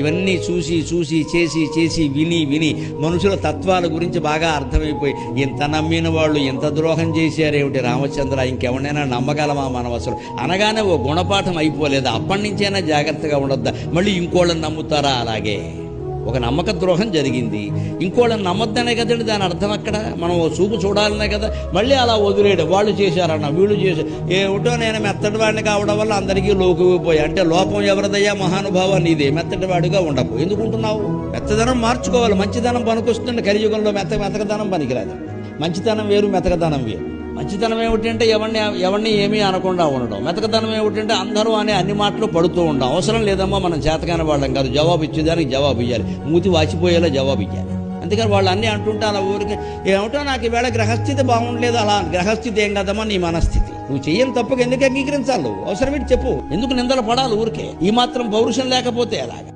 ఇవన్నీ చూసి చూసి చేసి చేసి విని విని మనుషుల తత్వాల గురించి బాగా అర్థమైపోయి ఇంత నమ్మిన వాళ్ళు ఇంత ద్రోహం చేశారేమిటి రామచంద్ర, ఇంకెవరినైనా నమ్మగలమా మనం అసలు అనగానే ఓ గుణపాఠం అయిపోలేదు. అప్పటి నుంచైనా జాగ్రత్తగా ఉండొద్దా, మళ్ళీ ఇంకోళ్ళని నమ్ముతారా? అలాగే ఒక నమ్మక ద్రోహం జరిగింది, ఇంకోళ్ళని నమ్మద్దనే కదండి దాని అర్థం. అక్కడ మనం ఓ చూపు చూడాలనే కదా, మళ్ళీ అలా వదిలేడు. వాళ్ళు చేశారన్న వీళ్ళు చేశారు, ఏమిటో నేను మెత్తటి వాడిని కావడం వల్ల అందరికీ లోకుపోయి. అంటే లోపం ఎవరిదయ్యా మహానుభావ, నీదే. మెత్తటి వాడిగా ఉండకు, ఎందుకుంటున్నావు? మెత్తదనం మార్చుకోవాలి, మంచిదనం పనికొస్తుంది. కలియుగంలో మెతకదనం పనికిరాదు. మంచితనం వేరు, మెతకదనం వేరు. మంచితనం ఏమిటంటే ఎవరిని ఏమీ అనకుండా ఉండడం. మెతకతనం ఏమిటంటే అందరూ అనే అన్ని మాటలు పడుతూ ఉండడం. అవసరం లేదమ్మా, మనం చేతకాని వాళ్ళం కాదు, జవాబు ఇచ్చేదానికి జవాబు ఇవ్వాలి, మూతి వాచిపోయేలా జవాబు ఇవ్వాలి. అందుకని వాళ్ళు అన్నీ అంటుంటే అలా ఊరికి ఏమిటో నాకు ఈవేళ గ్రహస్థితి బాగుండలేదు. అలా గ్రహస్థితి ఏం కదమ్మా, నీ మనస్థితి. నువ్వు చెయ్యని తప్పుకు ఎందుకు అంగీకరించాలి? అవసరమేంటి చెప్పు, ఎందుకు నిందలు పడాలి ఊరికే? ఈ మాత్రం పౌరుషం లేకపోతే అలాగా.